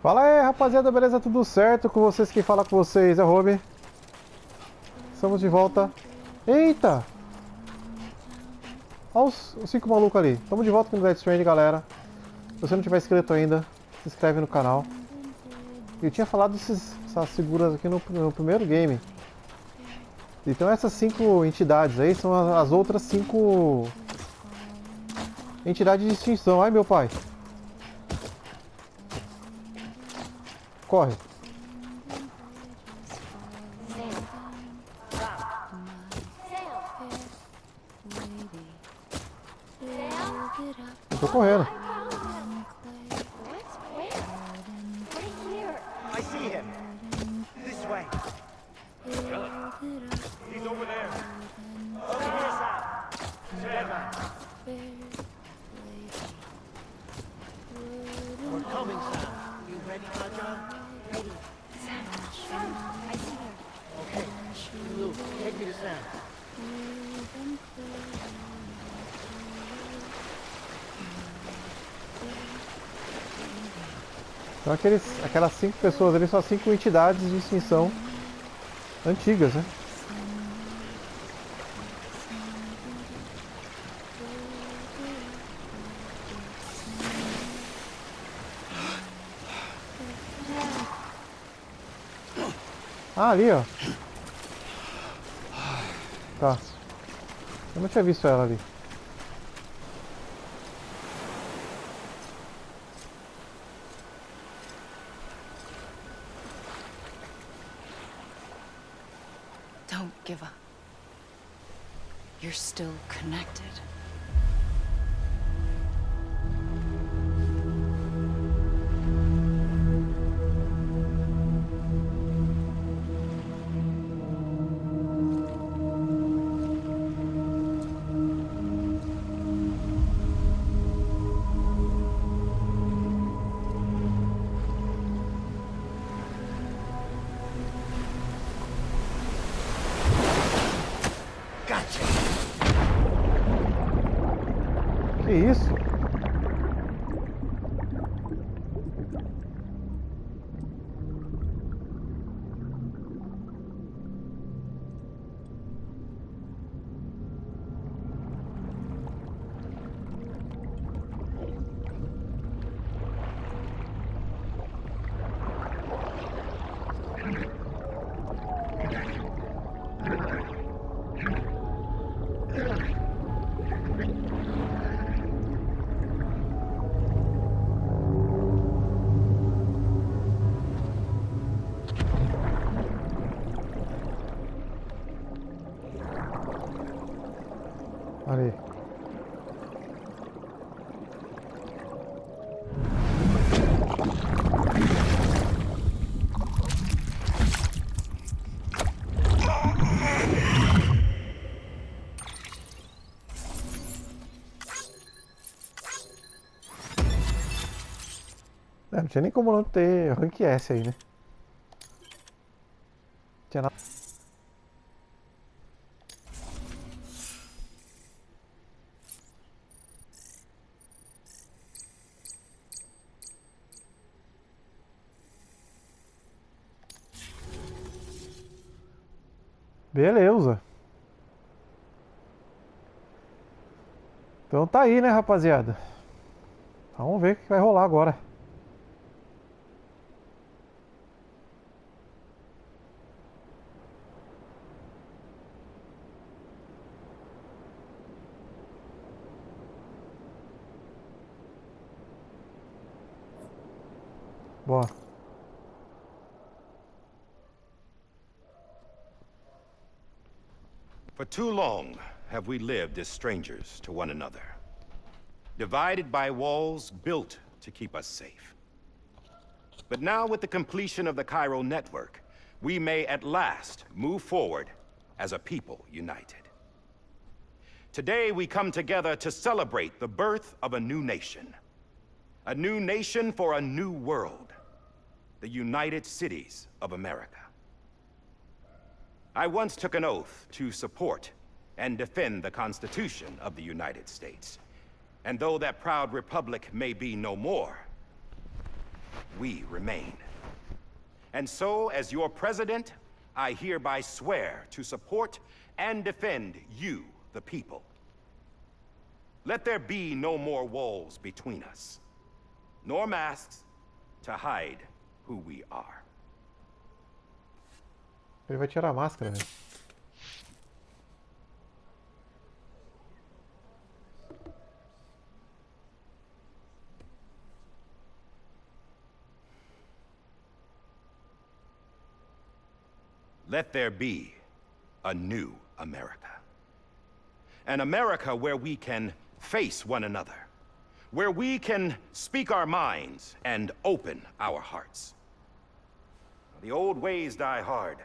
Fala aí, rapaziada, beleza? Tudo certo com vocês? Quem fala com vocês é o Rob. Estamos de volta. Eita! Olha os 5 malucos ali. Estamos de volta com o Death Stranding, galera. Se você não tiver inscrito ainda, se inscreve no canal. Eu tinha falado essas figuras aqui no primeiro game. Então essas 5 entidades aí são as outras 5 entidades de extinção. Ai, meu pai. Corre. Eu tô correndo. I see him. This way. He's over there. Over here, Sam. We're coming, Sam. You ready, Kaja? Ready. Sam, I see her. Okay. Luke, take me to Sam. Então aquelas 5 pessoas ali são 5 entidades de extinção antigas, né? Ah, ali, ó. Tá. Eu não tinha visto ela ali. Don't give up. You're still connected. Que isso? Ali. Não tinha nem como não ter rank S aí, né? Tinha nada. Beleza. Então tá aí, né, rapaziada? Vamos ver o que vai rolar agora. Bora. For too long have we lived as strangers to one another, divided by walls built to keep us safe. But now, with the completion of the Cairo network, we may at last move forward as a people united. Today we come together to celebrate the birth of a new nation. A new nation for a new world. The United Cities of America. I once took an oath to support and defend the Constitution of the United States. And though that proud republic may be no more, we remain. And so, as your president, I hereby swear to support and defend you, the people. Let there be no more walls between us, nor masks to hide who we are. Ele vai tirar a máscara, né? Let there be a new America. An America where we can face one another, where we can speak our minds and open our hearts. The old ways die hard,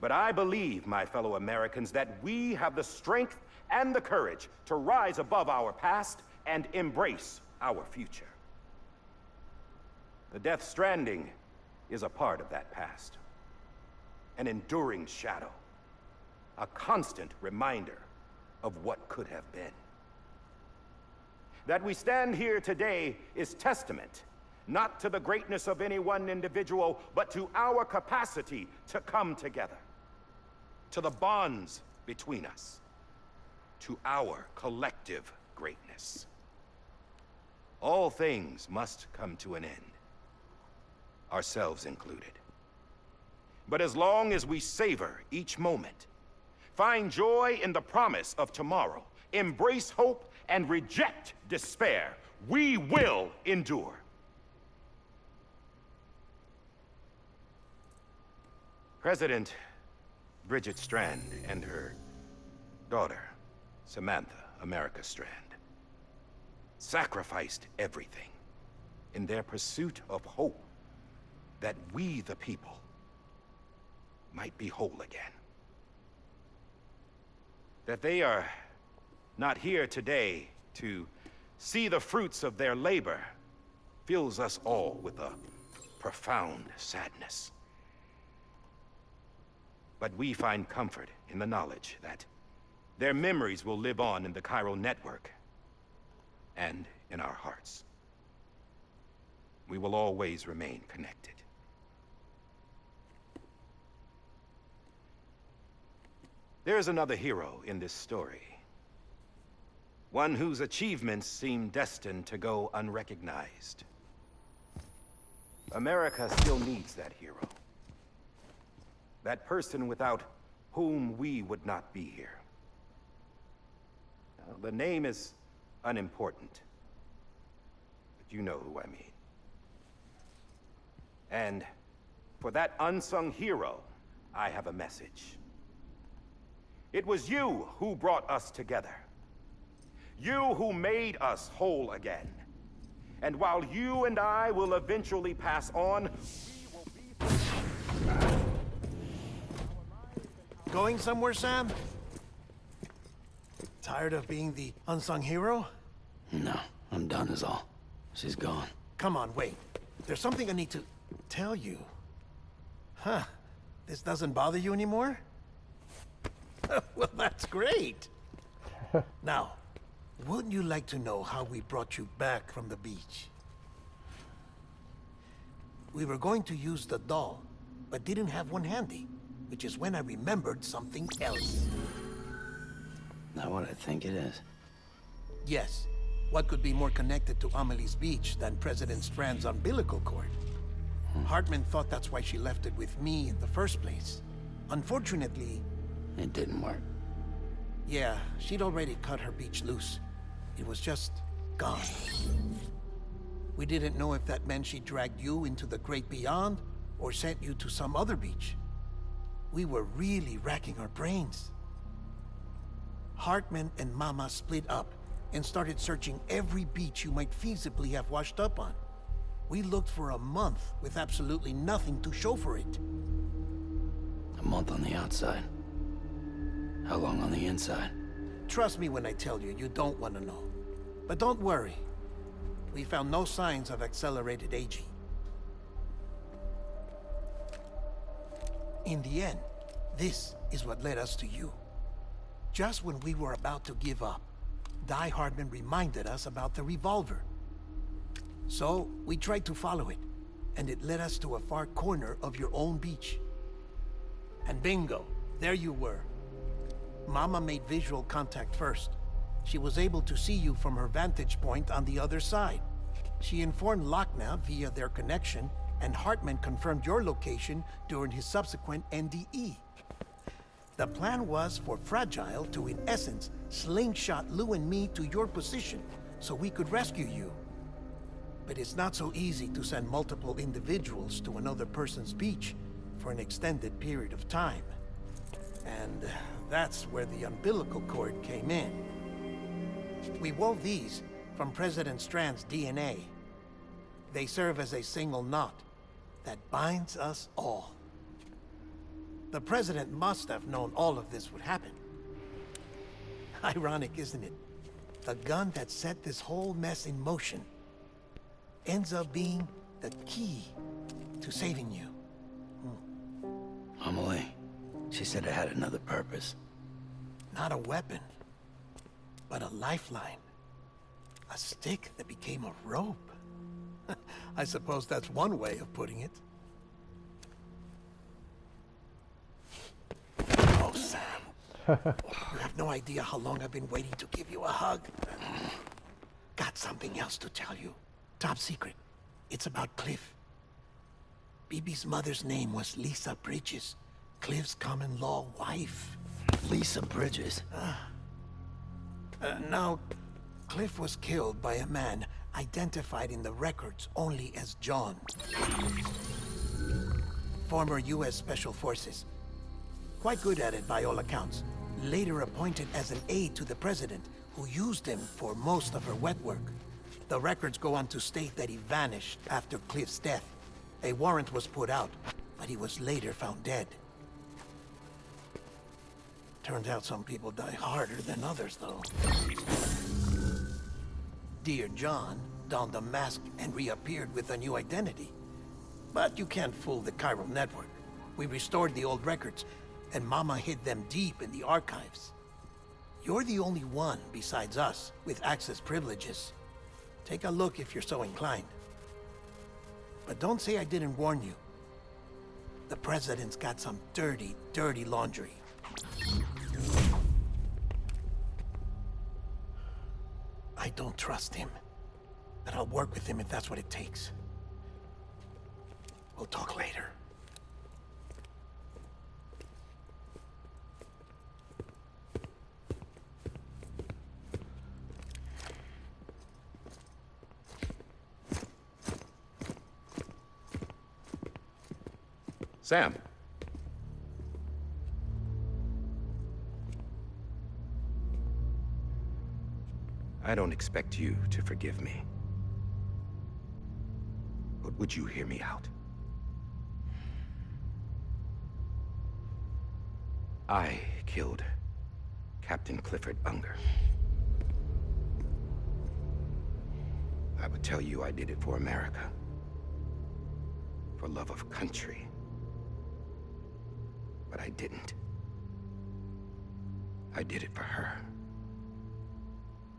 but I believe, my fellow Americans, that we have the strength and the courage to rise above our past and embrace our future. The Death Stranding is a part of that past. An enduring shadow, a constant reminder of what could have been. That we stand here today is testament, not to the greatness of any one individual, but to our capacity to come together, to the bonds between us, to our collective greatness. All things must come to an end, ourselves included. But as long as we savor each moment, find joy in the promise of tomorrow, embrace hope, and reject despair, we will endure. President Bridget Strand and her daughter, Samantha America Strand, sacrificed everything in their pursuit of hope that we, the people, might be whole again. That they are not here today to see the fruits of their labor fills us all with a profound sadness. But we find comfort in the knowledge that their memories will live on in the chiral network and in our hearts. We will always remain connected. There's another hero in this story. One whose achievements seem destined to go unrecognized. America still needs that hero. That person without whom we would not be here. Now, the name is unimportant, but you know who I mean. And for that unsung hero, I have a message. It was you who brought us together. You who made us whole again. And while you and I will eventually pass on, we will be... Going somewhere, Sam? Tired of being the unsung hero? No, I'm done is all. She's gone. Come on, wait. There's something I need to tell you. Huh. This doesn't bother you anymore? Well, that's great. Now, wouldn't you like to know how we brought you back from the beach? We were going to use the doll, but didn't have one handy, which is when I remembered something else. Not what I think it is. Yes. What could be more connected to Amelie's beach than President Strand's umbilical cord? Hartman thought that's why she left it with me in the first place. Unfortunately... It didn't work. Yeah, she'd already cut her beach loose. It was just gone. We didn't know if that meant she dragged you into the great beyond, or sent you to some other beach. We were really racking our brains. Hartman and Mama split up and started searching every beach you might feasibly have washed up on. We looked for a month with absolutely nothing to show for it. A month on the outside. How long on the inside? Trust me when I tell you, you don't want to know. But don't worry. We found no signs of accelerated aging. In the end, this is what led us to you. Just when we were about to give up, Die Hardman reminded us about the revolver. So, we tried to follow it, and it led us to a far corner of your own beach. And bingo, there you were. Mama made visual contact first. She was able to see you from her vantage point on the other side. She informed Locknow via their connection, and Hartman confirmed your location during his subsequent NDE. The plan was for Fragile to, in essence, slingshot Lou and me to your position so we could rescue you. But it's not so easy to send multiple individuals to another person's beach for an extended period of time. And that's where the umbilical cord came in. We wove these from President Strand's DNA. They serve as a single knot that binds us all. The President must have known all of this would happen. Ironic, isn't it? The gun that set this whole mess in motion ends up being the key to saving you. Amelie, she said it had another purpose. Not a weapon, but a lifeline. A stick that became a rope. I suppose that's one way of putting it. Oh, Sam. You have no idea how long I've been waiting to give you a hug. Got something else to tell you. Top secret. It's about Cliff. BB's mother's name was Lisa Bridges, Cliff's common-law wife. Lisa Bridges. Now, Cliff was killed by a man identified in the records only as John. Former U.S. Special Forces. Quite good at it by all accounts. Later appointed as an aide to the president, who used him for most of her wet work. The records go on to state that he vanished after Cliff's death. A warrant was put out, but he was later found dead. Turns out some people die harder than others, though. Dear John donned a mask and reappeared with a new identity. But you can't fool the chiral network. We restored the old records, and Mama hid them deep in the archives. You're the only one, besides us, with access privileges. Take a look if you're so inclined. But don't say I didn't warn you. The President's got some dirty, dirty laundry. I don't trust him, but I'll work with him if that's what it takes. We'll talk later. Sam. I don't expect you to forgive me. But would you hear me out? I killed Captain Clifford Unger. I would tell you I did it for America. For love of country. But I didn't. I did it for her.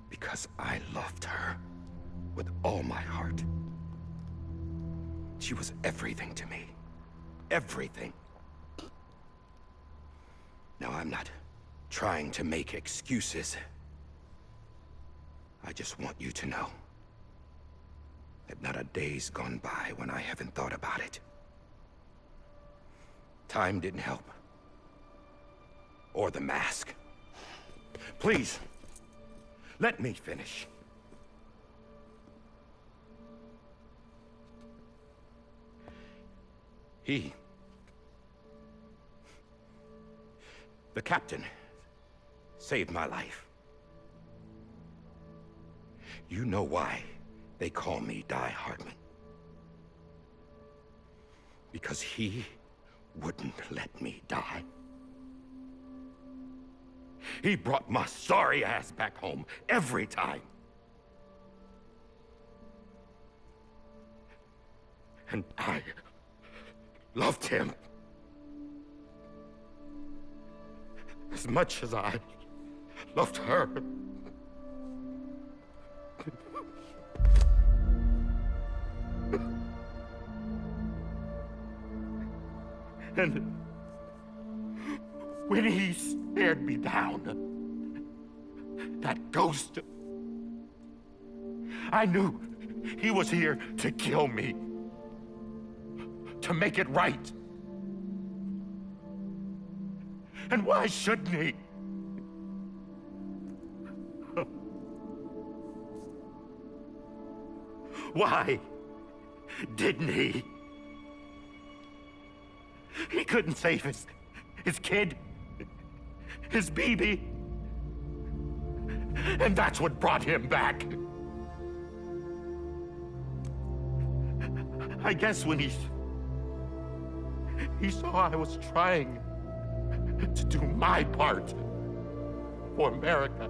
Because I loved her with all my heart. She was everything to me. Everything. Now, I'm not trying to make excuses. I just want you to know that not a day's gone by when I haven't thought about it. Time didn't help. Or the mask. Please, let me finish. The captain, saved my life. You know why they call me Die Hartman. Because he wouldn't let me die. He brought my sorry ass back home every time. And I loved him as much as I loved her. And when he stared me down, that ghost, I knew he was here to kill me, to make it right. And why shouldn't he? Why didn't he? He couldn't save his kid, his baby. And that's what brought him back. I guess when he saw I was trying to do my part for America,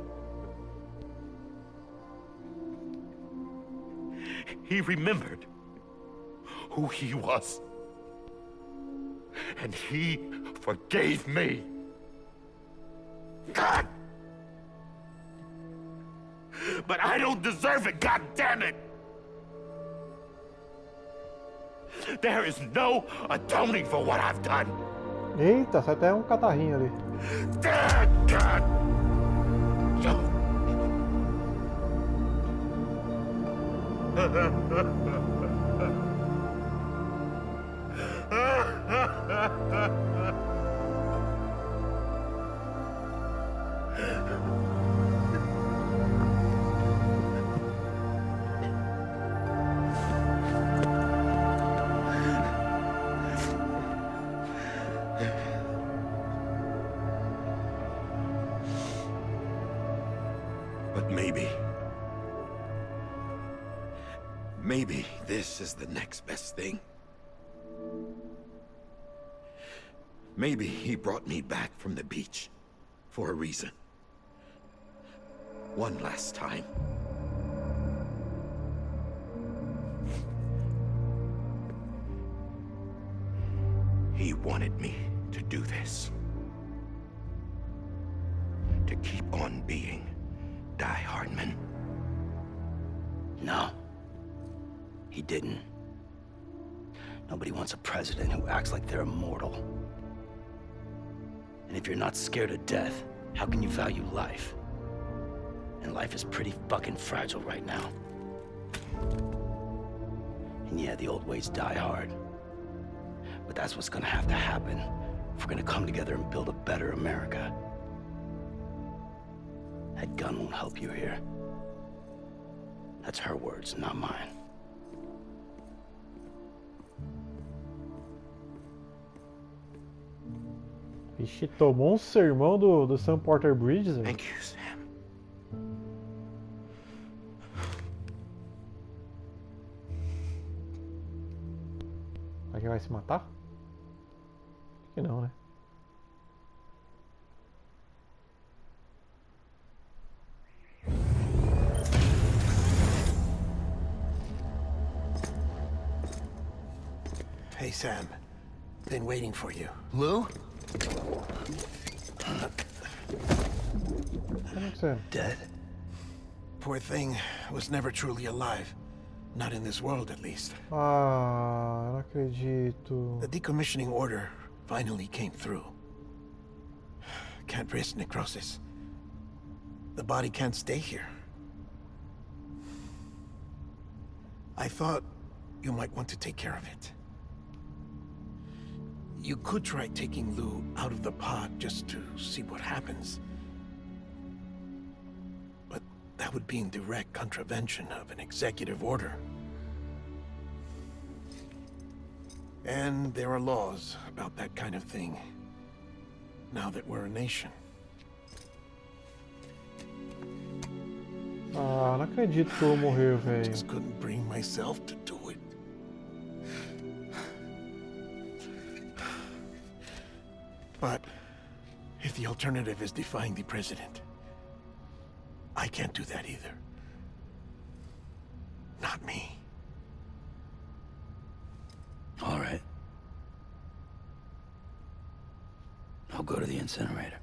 he remembered who he was. And he forgave me. God! But I don't deserve it, God damn it! There is no atoning for what I've done. Eita, sai até catarrinho ali. God! But maybe this is the next best thing. Maybe he brought me back from the beach for a reason. One last time. He wanted me to do this. To keep on being Die Hardman. No. He didn't. Nobody wants a president who acts like they're immortal. And if you're not scared of death, how can you value life? And life is pretty fucking fragile right now. And yeah, the old ways die hard. But that's what's gonna have to happen if we're gonna come together and build a better America. That gun won't help you here. That's her words, not mine. Vixe, tomou um sermão do Sam Porter Bridges. Thank you, Sam. Será que vai se matar? Acho que não, né? Hey, Sam. Been waiting for you. Lou? Como que você... Dead? Poor thing was never truly alive. Not in this world, at least. Ah, não acredito. The decommissioning order finally came through. Can't risk necrosis. The body can't stay here. I thought you might want to take care of it. You could try taking Lou out of the pod just to see what happens. But that would be in direct contravention of an executive order. And there are laws about that kind of thing, now that we're a nation. Ah, não acredito que o Lu morreu, velho. Just couldn't bring myself to do it. But if the alternative is defying the president, I can't do that either. Not me. All right. I'll go to the incinerator.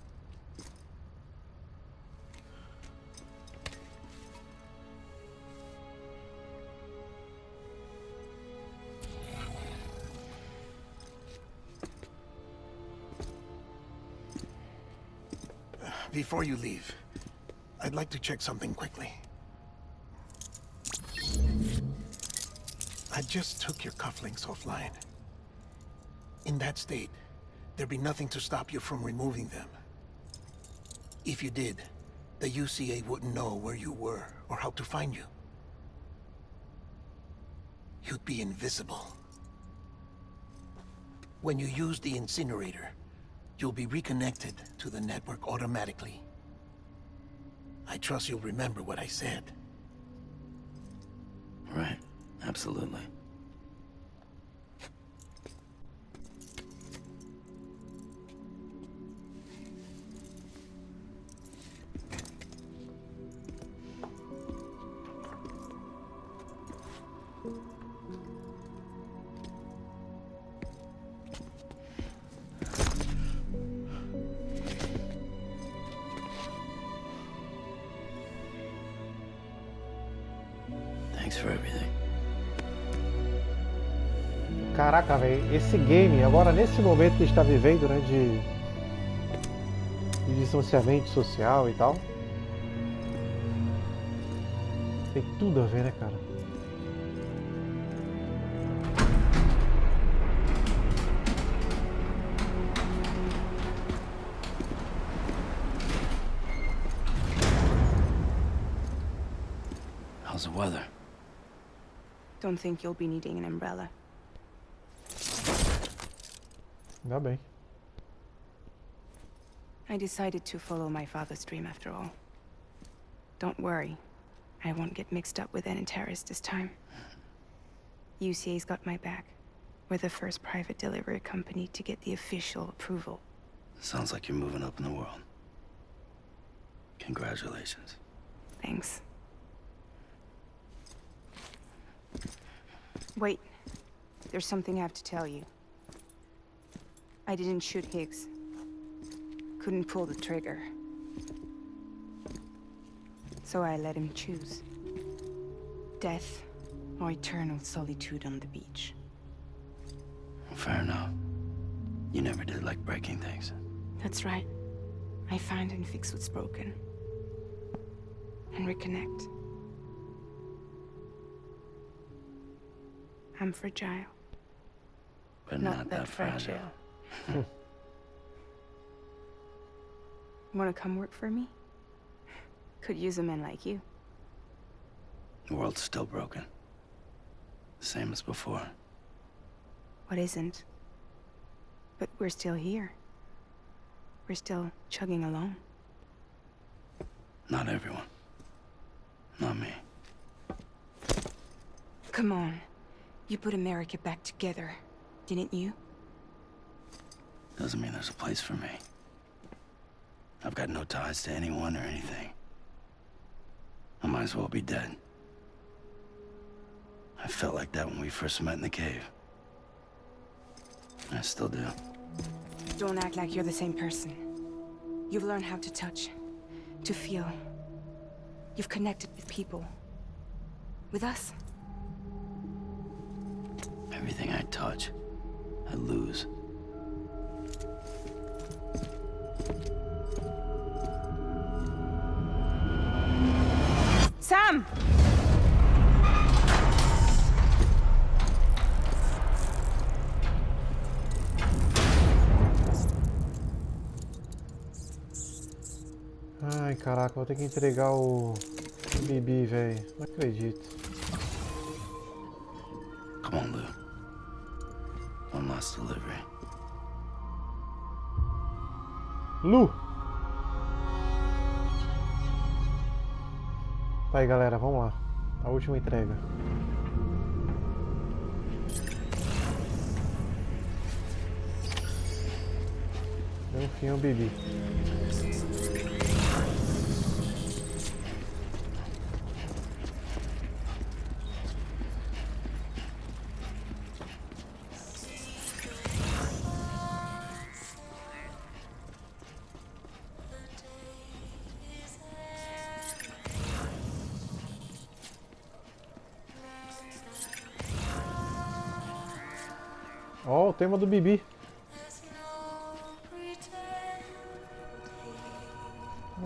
Before you leave, I'd like to check something quickly. I just took your cufflinks offline. In that state, there'd be nothing to stop you from removing them. If you did, the UCA wouldn't know where you were or how to find you. You'd be invisible. When you use the incinerator, you'll be reconnected to the network automatically. I trust you'll remember what I said. Right, absolutely. Thanks for everything. Caraca, velho, esse game, agora nesse momento que a gente tá vivendo, né, de distanciamento social e tal, tem tudo a ver, né, cara? How's the weather? Don't think you'll be needing an umbrella. Ainda bem. I decided to follow my father's dream after all. Don't worry, I won't get mixed up with any terrorists this time. UCA's got my back. We're the first private delivery company to get the official approval. Sounds like you're moving up in the world. Congratulations. Thanks. Wait, there's something I have to tell you. I didn't shoot Higgs. Couldn't pull the trigger. So I let him choose. Death or eternal solitude on the beach. Fair enough. You never did like breaking things. That's right. I find and fix what's broken. And reconnect. I'm fragile. But not that fragile. Wanna come work for me? Could use a man like you. The world's still broken. Same as before. What isn't? But we're still here. We're still chugging along. Not everyone. Not me. Come on. You put America back together, didn't you? Doesn't mean there's a place for me. I've got no ties to anyone or anything. I might as well be dead. I felt like that when we first met in the cave. I still do. Don't act like you're the same person. You've learned how to touch, to feel. You've connected with people. With us. Everything I touch, I lose. Sam! Ai, caraca, vou ter que entregar o Bibi, velho. Não acredito. Come on, Lou. One last delivery. Lu! Tá aí, galera, vamos lá. A última entrega. Deu um fim ao Bibi. Ó, o tema do Bibi.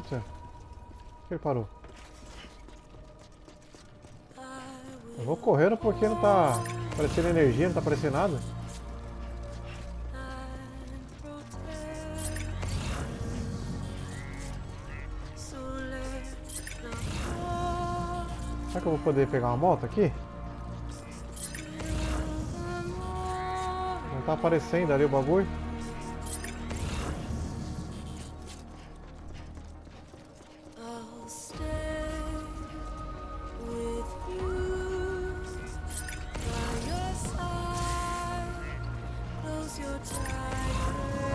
acontecendo? Por que ele parou? Eu vou correndo porque não tá aparecendo energia, não tá aparecendo nada. Será que eu vou poder pegar uma moto aqui? Não tá aparecendo ali o bagulho.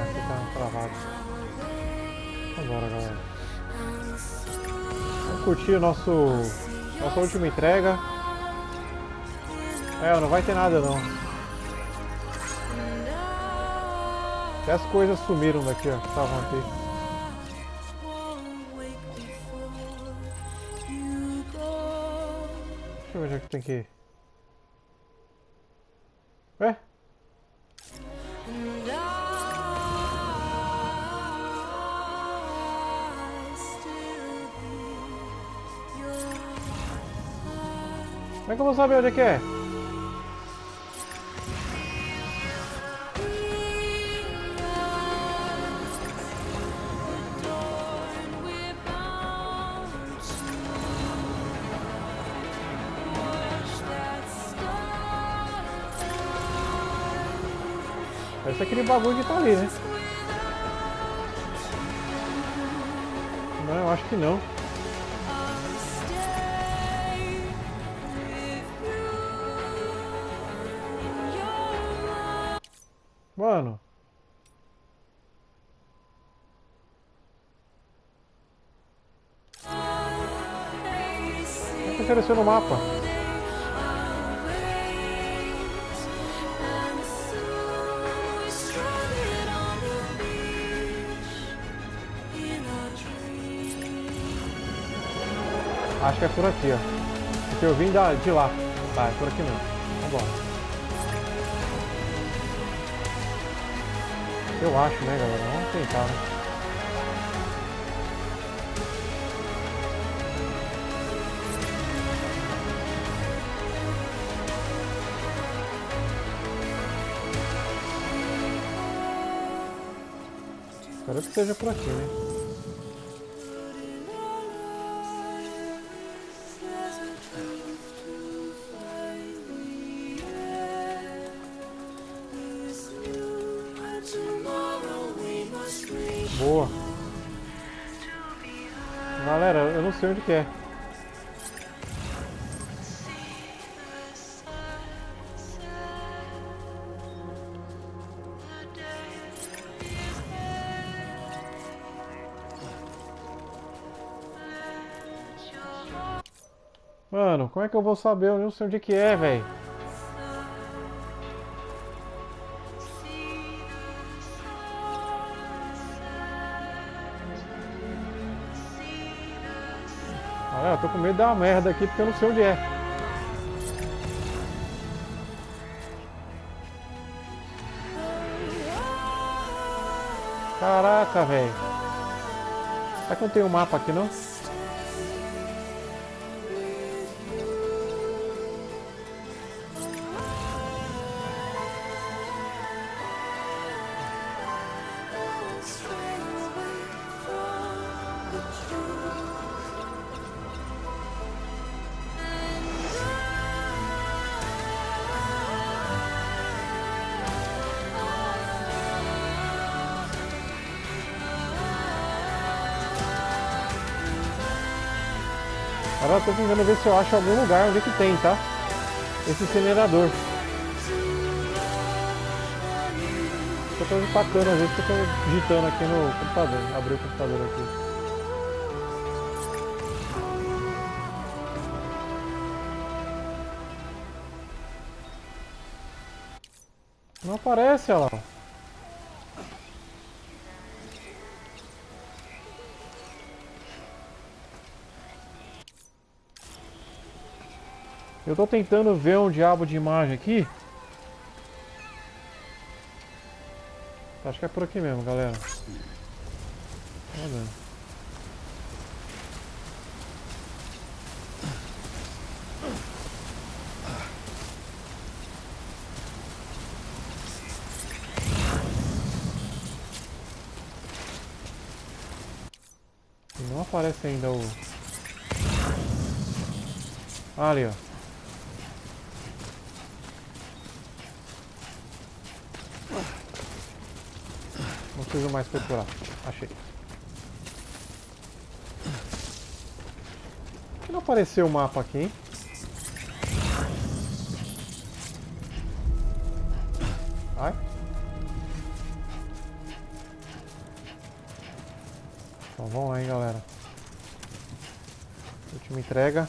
Aqui tá travado. Vambora, galera. Vamos curtir o nossa última entrega. É, não vai ter nada não. Até as coisas sumiram daqui, ó, que estavam aqui. Deixa eu ver onde é que tem que ir. Ué? Como é que eu vou saber onde é que é? Esse é aquele bagulho que tá ali, né? Não, eu acho que não. Mano. Como é que seleciona o mapa? Acho que é por aqui, ó. Porque eu vim de lá. Tá, é por aqui mesmo. Tá bom. Eu acho, né, galera? Vamos tentar, né? Espero que seja por aqui, né? Boa. Galera, eu não sei onde que é. Mano, como é que eu vou saber? Eu não sei onde que é, velho. Galera, eu tô com medo de dar uma merda aqui porque eu não sei onde é. Caraca, velho. Será que não tem um mapa aqui, não? Agora eu tô tentando ver se eu acho algum lugar onde que tem, tá? Esse incinerador. Eu tô empacando às vezes que eu tô digitando aqui no computador. Abri o computador aqui. Não aparece, olha lá. Eu tô tentando ver um diabo de imagem aqui. Acho que é por aqui mesmo, galera. Olha. aparece ainda o... Ah, ali, ó. Não preciso mais procurar. Achei. Por que não apareceu o mapa aqui, hein? Ai. Então vamos lá, hein, galera. Última entrega.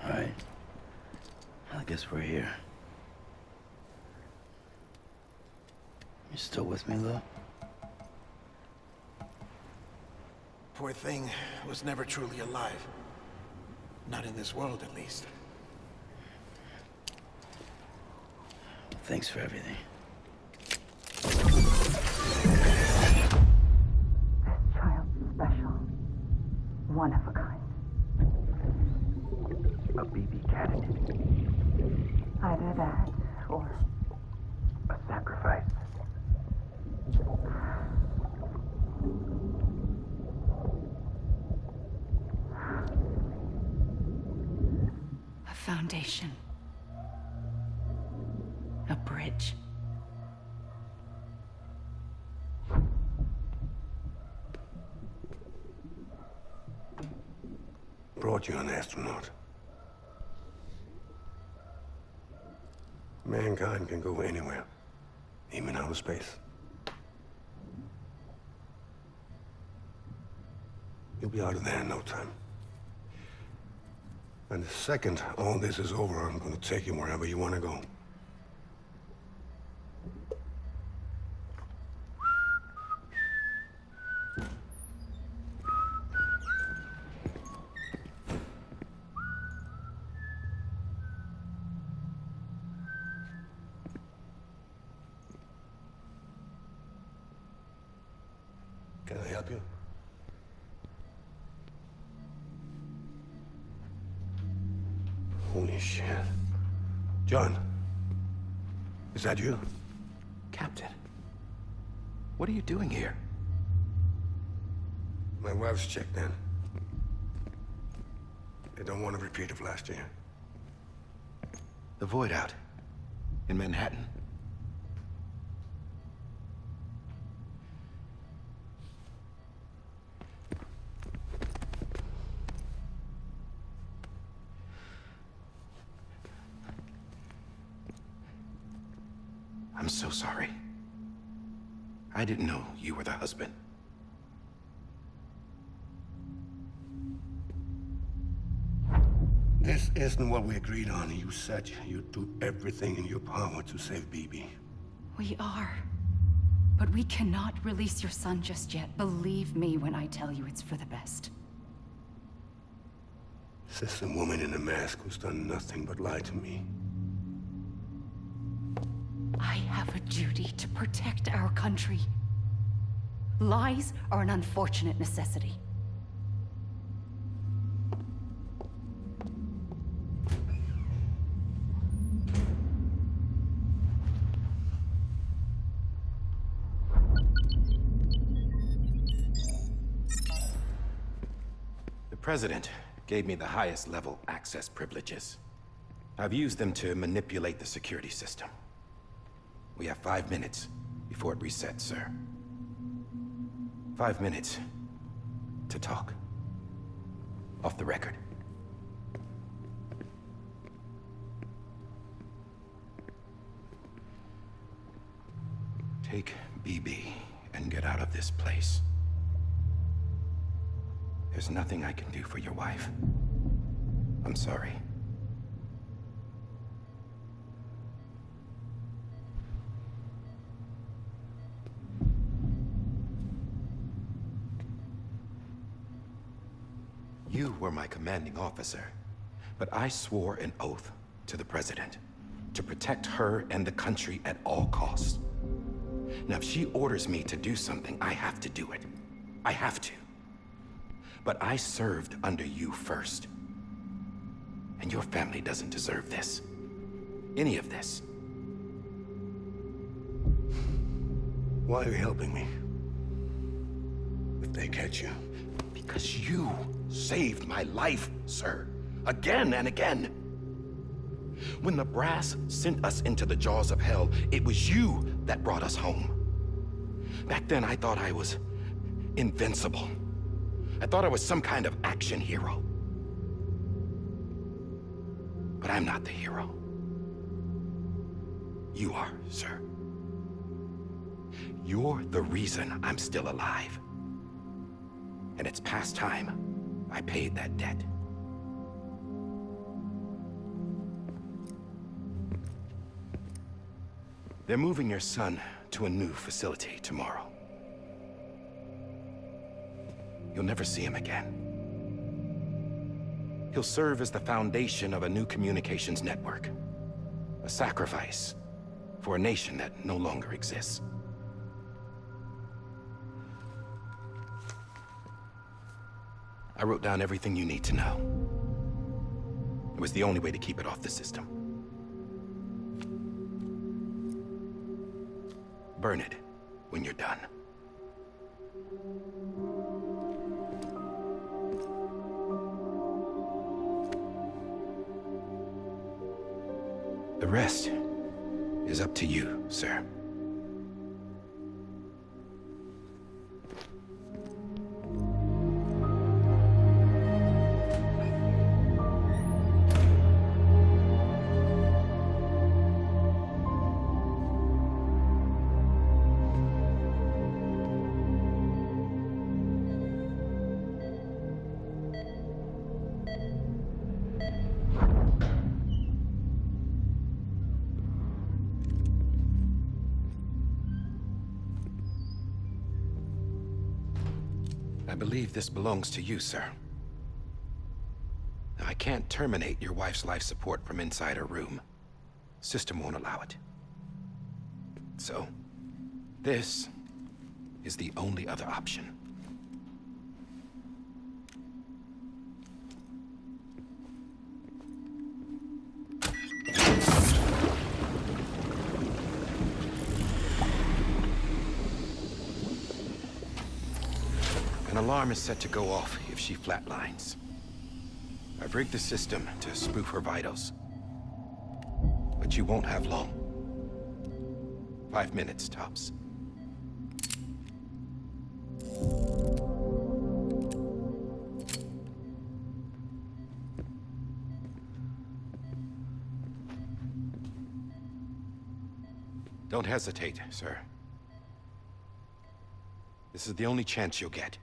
Alright. I guess we're here. You still with me, Lou? Poor thing was never truly alive. Not in this world, at least. Thanks for everything. Child's special. One of a kind. A BB candidate. Either that or A sacrifice. a foundation. A bridge. Brought you an astronaut. Mankind can go anywhere, even outer space. You'll be out of there in no time. And the second all this is over, I'm gonna take you wherever you want to go. Can I help you? Holy shit. John, is that you? Captain, what are you doing here? My wife's checked in. They don't want a repeat of last year. The void out in Manhattan. I'm so sorry. I didn't know you were the husband. This isn't what we agreed on. You said you'd do everything in your power to save BB. We are. But we cannot release your son just yet. Believe me when I tell you it's for the best. This is a woman in a mask who's done nothing but lie to me. I have a duty to protect our country. Lies are an unfortunate necessity. The President gave me the highest level access privileges. I've used them to manipulate the security system. We have 5 minutes before it resets, sir. 5 minutes to talk. Off the record. Take BB and get out of this place. There's nothing I can do for your wife. I'm sorry. You were my commanding officer, but I swore an oath to the President to protect her and the country at all costs. Now, if she orders me to do something, I have to do it. I have to. But I served under you first. And your family doesn't deserve this. Any of this. Why are you helping me? If they catch you. Because you saved my life, sir. Again and again. When the brass sent us into the jaws of hell, it was you that brought us home. Back then, I thought I was invincible. I thought I was some kind of action hero. But I'm not the hero. You are, sir. You're the reason I'm still alive. And it's past time I paid that debt. They're moving your son to a new facility tomorrow. You'll never see him again. He'll serve as the foundation of a new communications network. A sacrifice for a nation that no longer exists. I wrote down everything you need to know. It was the only way to keep it off the system. Burn it when you're done. The rest is up to you, sir. I believe this belongs to you, sir. Now, I can't terminate your wife's life support from inside her room. System won't allow it. So, this is the only other option. An alarm is set to go off if she flatlines. I've rigged the system to spoof her vitals. But you won't have long. 5 minutes, tops. Don't hesitate, sir. This is the only chance you'll get.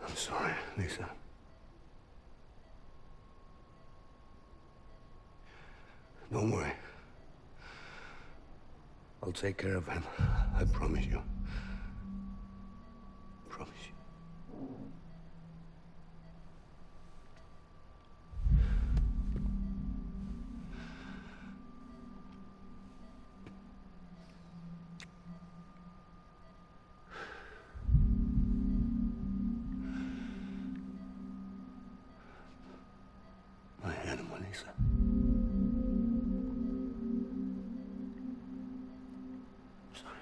I'm sorry, Lisa. Don't worry. I'll take care of him. I promise you. Promise you. My animal, Lisa. Sorry.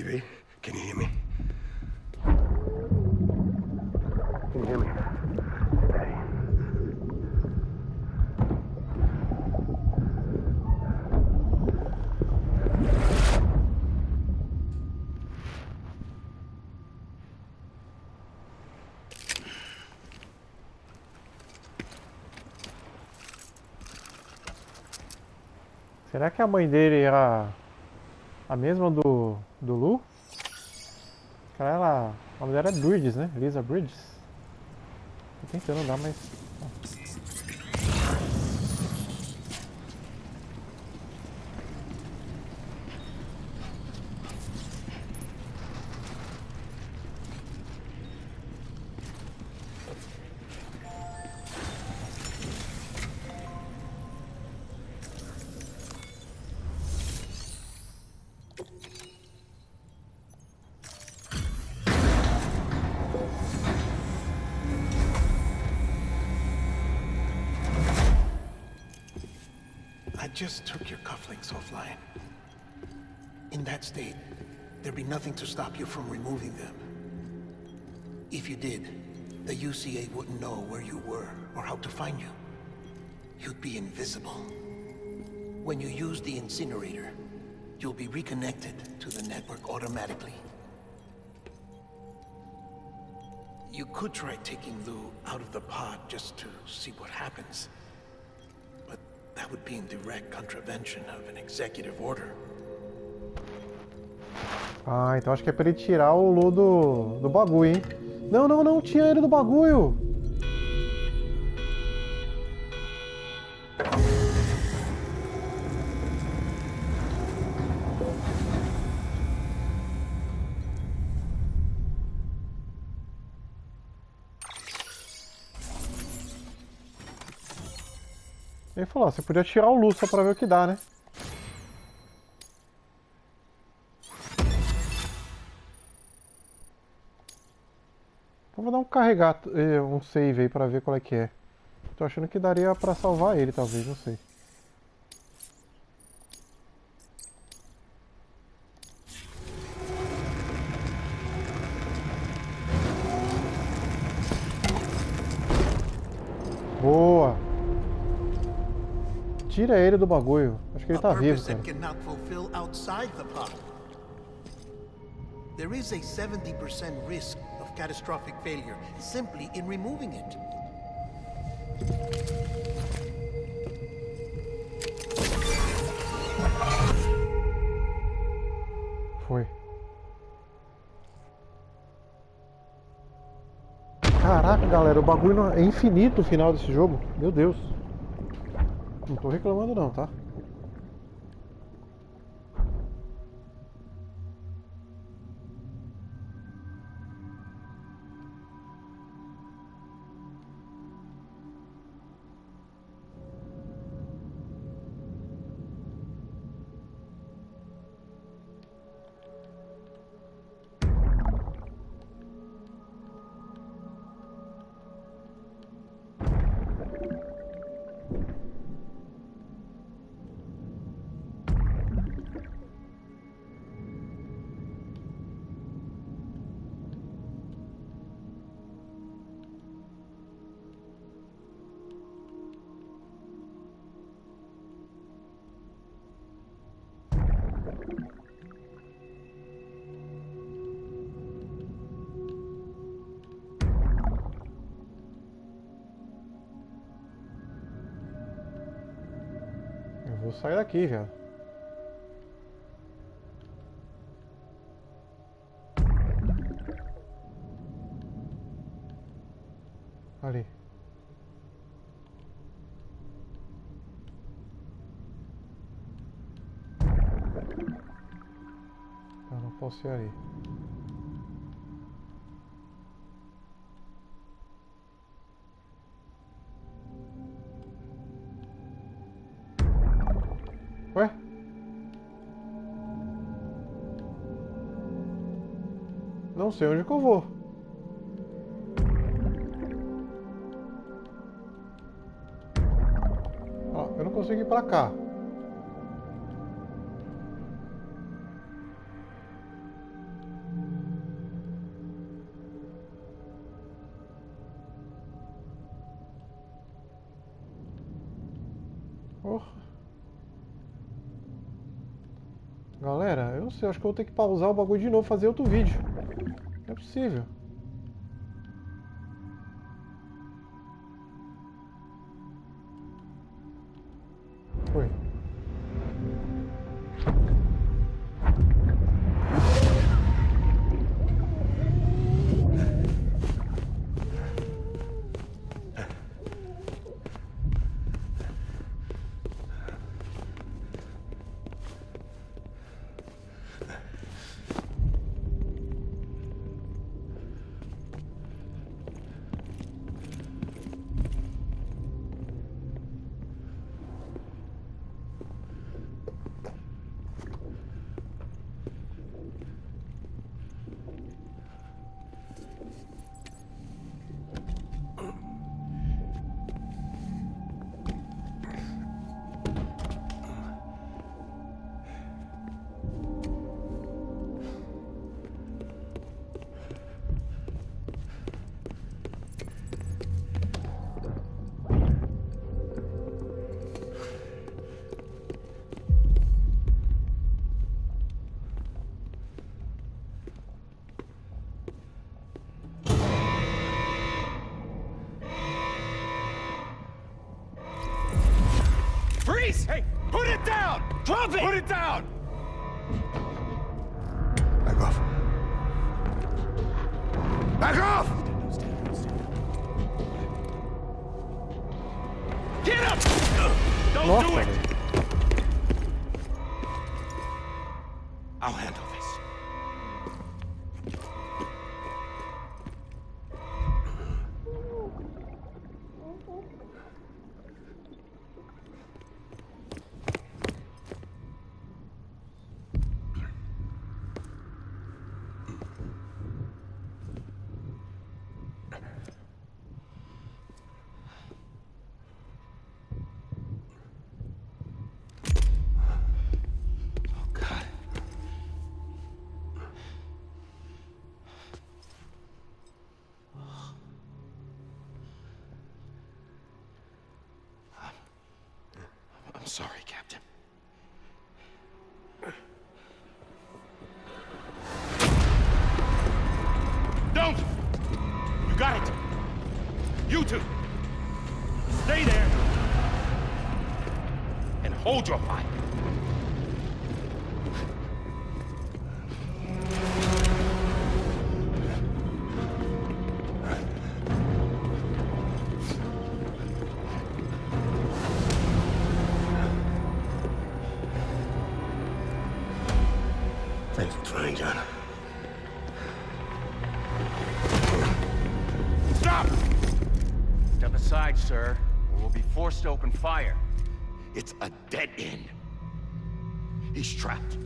TV? Can you hear me? Can you hear me? Hey. Será que a mãe dele era a mesma do Lu? Cara, ela... A mulher é Bridges, né? Lisa Bridges. Tô tentando dar, mas... I just took your cufflinks offline. In that state, there'd be nothing to stop you from removing them. If you did, the UCA wouldn't know where you were or how to find you. You'd be invisible. When you use the incinerator, you'll be reconnected to the network automatically. You could try taking Lou out of the pod just to see what happens. But that would be in direct contravention of an executive order. Ah, então acho que é pra ele tirar o Lu do bagulho, hein? Não, não, não, tira ele do bagulho! Ele falou, ó, você podia tirar o Lu só pra ver o que dá, né? Então vou dar um carregar, um save aí pra ver qual é que é. Tô achando que daria pra salvar ele, talvez, não sei. Boa! Tira ele do bagulho. Acho que ele tá vivo, cara. There is a 70% risk of catastrophic failure simply in removing it. Foi. Caraca, galera, o bagulho é infinito o final desse jogo. Meu Deus. Não tô reclamando não, tá? Vou sair daqui já. Ali. Eu não posso ir ali. Ué? Não sei onde que eu vou. Ó, eu não consigo ir pra cá. Porra. Galera, eu não sei, acho que eu vou ter que pausar o bagulho de novo e fazer outro vídeo. Não é possível. Foi. Freeze! Hey, put it down! Drop it! Put it down! Back off. Back off! Get up! Don't Nossa, do it! velho. I'll handle this. I'm sorry, Captain. Don't! You got it! You two! Stay there! And hold your fire! Thanks for trying, John. Stop! Step aside, sir, or we'll be forced to open fire. It's a dead end. He's trapped.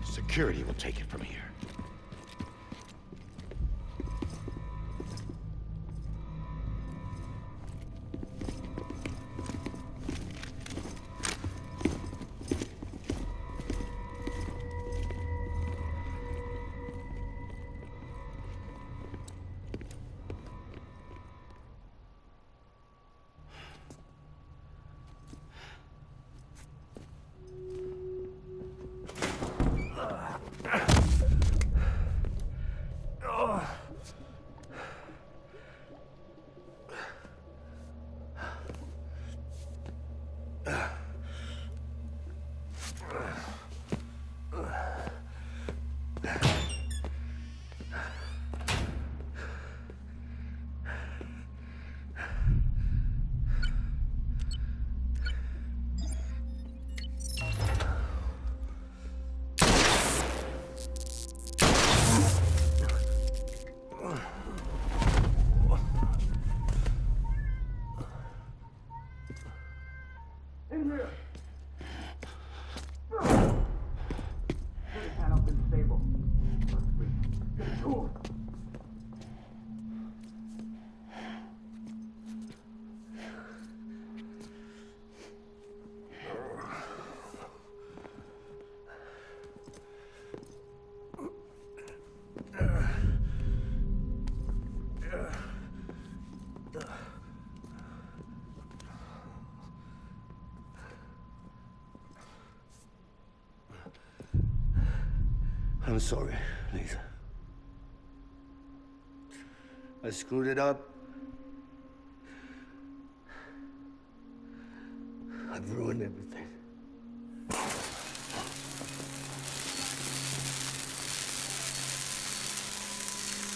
Security will take it from here. I'm sorry, Lisa. I screwed it up. I've ruined everything.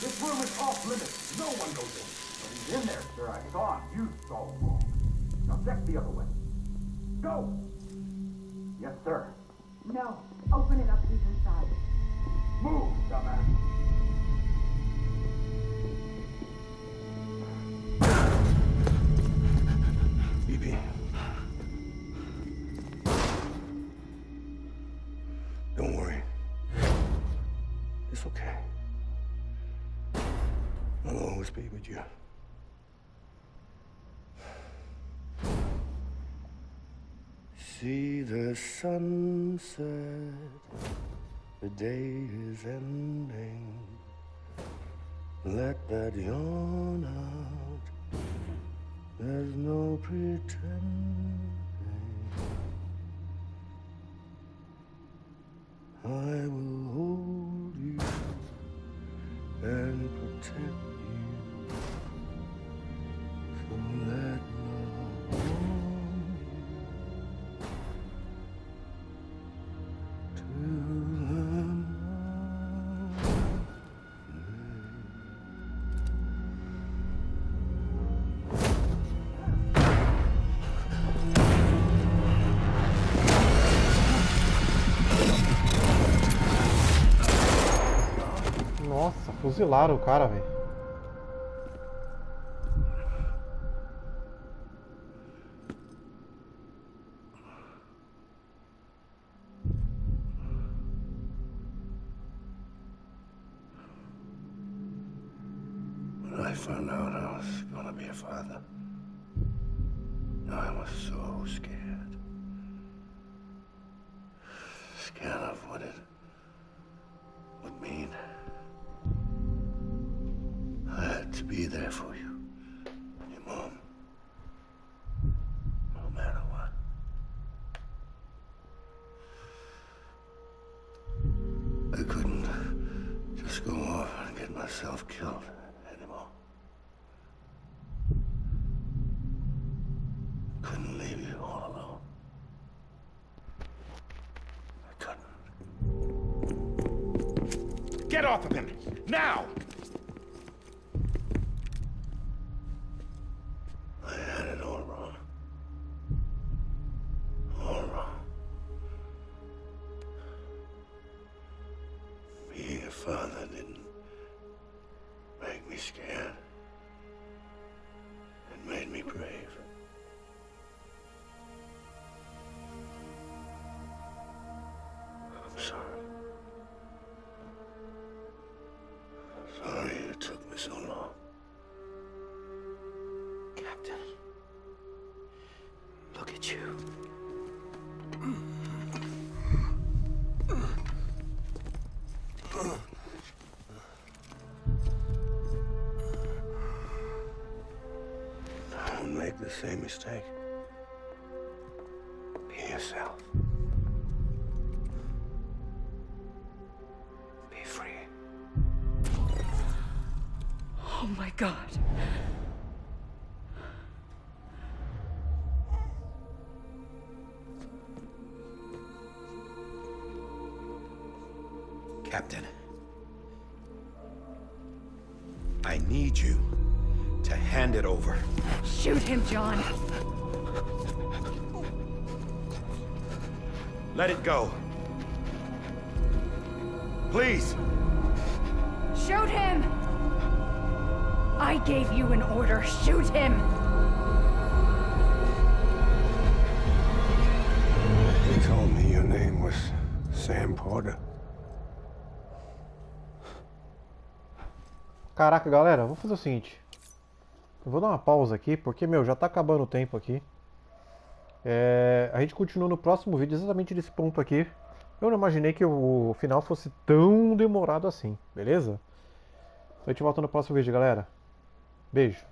This room is off limits. No one goes in. But he's in there, sir. I saw him. You saw him wrong. Now check the other way. Go! Yes, sir. No. Open it up. He's inside. Move, dumbass. BB. Don't worry. It's okay. I'll always be with you. See the sunset, the day is ending. Let that yawn out, there's no pretending. I will hold you and protect you. So let love warm you till the Nossa, fuzilaram o cara, velho. When I found out I was gonna be a father, I was so scared. Scared of what it would mean. I had to be there for you, your mom, no matter what. I couldn't just go off and get myself killed anymore. Couldn't leave you all alone. I couldn't. Get off of him! Now! I had it all wrong. All wrong. Being a father didn't make me scared. It made me brave. I'm sorry. Sorry it took me so long. Captain, look at you. Don't make the same mistake. Be yourself. Be free. Oh my God. Captain, I need you to hand it over. Shoot him, John. Let it go. Please. Shoot him! I gave you an order. Shoot him! They told me your name was Sam Porter. Caraca, galera, vou fazer o seguinte. Eu vou dar uma pausa aqui, porque, meu, já tá acabando o tempo aqui. A gente continua no próximo vídeo exatamente desse ponto aqui. Eu não imaginei que o final fosse tão demorado assim, beleza? A gente volta no próximo vídeo, galera. Beijo.